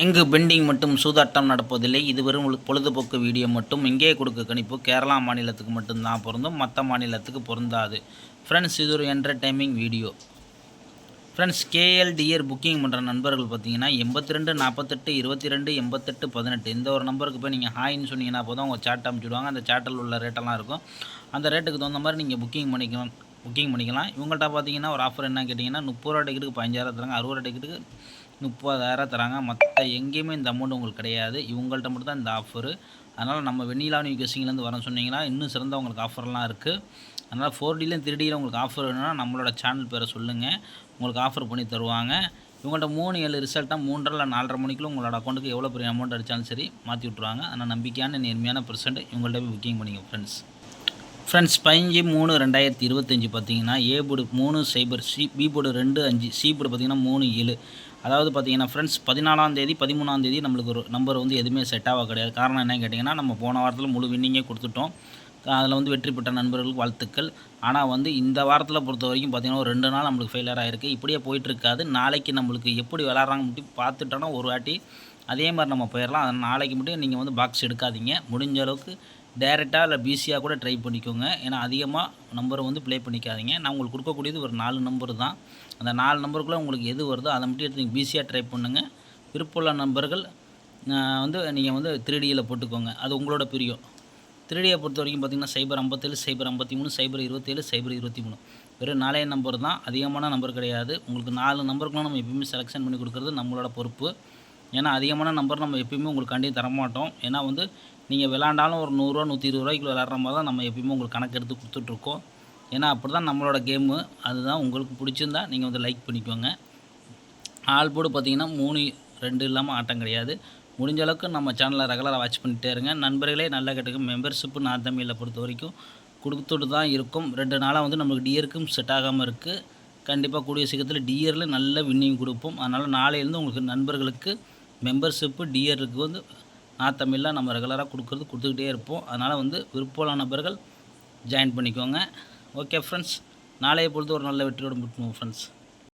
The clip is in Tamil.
இங்கு பெண்டிங் மட்டும் சூதாட்டம் நடப்பதில்லை. இது வெறும் பொழுதுபோக்கு வீடியோ மட்டும். இங்கே கொடுக்க கணிப்பு கேரளா மாநிலத்துக்கு மட்டும்தான் பொருந்தும், மற்ற மாநிலத்துக்கு பொருந்தாது. ஃப்ரெண்ட்ஸ், இது ஒரு என்டர்டைமிங் வீடியோ. ஃப்ரெண்ட்ஸ், கேஎல்டிஆர் புக்கிங் பண்ணுற நண்பர்கள் பார்த்தீங்கன்னா 82 48 22 88 18 இந்த ஒரு நம்பருக்கு போய் நீங்கள் ஹாய்ன்னு சொன்னீங்கன்னா போதும் அவங்க சாட் அனுப்பிச்சுடுவாங்க. அந்த சாட்டில் உள்ள ரேட்டெல்லாம் இருக்கும். அந்த ரேட்டுக்கு தகுந்த மாதிரி நீங்கள் புக்கிங் பண்ணிக்கலாம். இவங்கள்ட்ட பார்த்தீங்கன்னா ஒரு ஆஃபர் என்ன கேட்டிங்கன்னா 30 ரூபா டிக்கெட்டுக்கு 15,000 தராங்க, 60 ரூபா டிக்கெட்டுக்கு 30,000 தராங்க. மற்ற எங்கேயுமே இந்த அமௌண்ட் உங்களுக்கு கிடையாது. இவங்கள்ட்ட மட்டும் தான் இந்த ஆஃபரு. அதனால் நம்ம வெண்ணிலா நியூ கெஸ்ஸிங்லேருந்து வர சொன்னீங்கன்னா இன்னும் சிறந்த உங்களுக்கு ஆஃபர்லாம் இருக்குது. அதனால் 4Dலையும் 3Dயில் உங்களுக்கு ஆஃபர் வேணும்னா நம்மளோட சேனல் பேரை சொல்லுங்கள், உங்களுக்கு ஆஃபர் பண்ணி தருவாங்க. இவங்கள்ட்ட 3-7 ரிசல்ட்டாக 3:30 இல்லை 4:30 மணிக்குள்ள உங்களோட அக்கௌண்ட்டுக்கு எவ்வளோ பெரிய அமௌண்ட் அடித்தாலும் சரி மாற்றி விட்ருவாங்க. ஆனால் நம்பிக்கையான நேர்மையான பெர்சென்ட் இவங்கள்ட்ட போய் புக்கிங் பண்ணிங்க ஃப்ரெண்ட்ஸ். 15/3/2025 பார்த்தீங்கன்னா A board 30 B board 25 C board பார்த்தீங்கன்னா 37. அதாவது பார்த்தீங்கன்னா ஃப்ரெண்ட்ஸ் 14ஆம் தேதி 13ஆம் தேதி நம்மளுக்கு ஒரு நம்பர் வந்து எதுவுமே செட் ஆக கிடையாது. காரணம் என்னன்னு கேட்டிங்கன்னா நம்ம போன வாரத்தில் முழு வின்னிங்கே கொடுத்துட்டோம். அதில் வந்து வெற்றி பெற்ற நண்பர்களுக்கு வாழ்த்துக்கள். ஆனால் வந்து இந்த வாரத்தில் பொறுத்த வரைக்கும் பார்த்திங்கன்னா ஒரு 2 நாள் நம்மளுக்கு ஃபெயிலியர் ஆகிருக்கு. இப்படியே போயிட்டுருக்காது. நாளைக்கு நம்மளுக்கு எப்படி விளாட்றாங்க மட்டும் பார்த்துட்டோன்னா ஒரு வாட்டி அதே மாதிரி நம்ம போயிடலாம். அதனால் நாளைக்கு மட்டும் நீங்கள் வந்து பாக்ஸ் எடுக்காதீங்க. முடிஞ்ச அளவுக்கு டேரெக்டாக இல்லை பிசியாக கூட ட்ரை பண்ணிக்கோங்க. ஏன்னா அதிகமாக நம்பரை வந்து ப்ளே பண்ணிக்காதீங்க. நான் உங்களுக்கு கொடுக்கக்கூடியது ஒரு 4 நம்பர் தான். அந்த 4 நம்பருக்குள்ளே உங்களுக்கு எது வருதோ அதை மட்டும் எடுத்து நீங்கள் பிசியாக ட்ரை பண்ணுங்கள். விருப்பமுள்ள நம்பர்கள் வந்து நீங்கள் வந்து 3Dயில் போட்டுக்கோங்க. அது உங்களோட பிரியம். 3Dயை பொறுத்த வரைக்கும் பார்த்திங்கன்னா 057 053 027 023 வெறும் 4 நம்பர் தான். அதிகமான நம்பர் கிடையாது. உங்களுக்கு 4 நம்பருக்குலாம் நம்ம எப்பயுமே செலெக்ஷன் பண்ணி கொடுக்குறது நம்மளோட பொறுப்பு. ஏன்னா அதிகமான நம்பர் நம்ம எப்பயுமே உங்களுக்காண்டி தரமாட்டோம். ஏன்னா வந்து நீங்கள் விளாண்டாலும் ஒரு 100 ரூபா 120 ரூபாய்க்கு விளாட்ற மாதிரி தான் நம்ம எப்பயுமே உங்களுக்கு கணக்கு எடுத்து கொடுத்துட்ருக்கோம். ஏன்னா அப்படி தான் நம்மளோட கேமு. அதுதான் உங்களுக்கு பிடிச்சிருந்தா நீங்கள் வந்து லைக் பண்ணிக்கோங்க. ஆல் போர்டு பார்த்திங்கன்னா 3-2 இல்லாமல் ஆட்டம் கிடையாது. முடிஞ்ச அளவுக்கு நம்ம சேனலை ரெகுலராக வாட்ச் பண்ணிகிட்டே இருங்க. நண்பர்களே நல்லா கேட்டுக்க. மெம்பர்ஷிப்பு நான் தமிழில் பொறுத்த வரைக்கும் கொடுத்துட்டு தான் இருக்கும். 2 நாளாக வந்து நம்மளுக்கு டியருக்கும் செட் ஆகாமல் இருக்குது. கண்டிப்பாக கூடிய சீக்கிரத்தில் டியரில் நல்ல வின்னிங் கொடுப்போம். அதனால் நாளையிலேருந்து உங்களுக்கு நண்பர்களுக்கு மெம்பர்ஷிப்பு டியருக்கு வந்து நான் தமிழில் நம்ம ரெகுலராக கொடுத்துக்கிட்டே இருப்போம். அதனால் வந்து விருப்பமான நபர்கள் ஜாயின் பண்ணிக்கோங்க. ஓகே ஃப்ரெண்ட்ஸ், நாளைய பொழுது ஒரு நல்ல வெற்றியோடு முட்டுவோம் ஃப்ரெண்ட்ஸ்.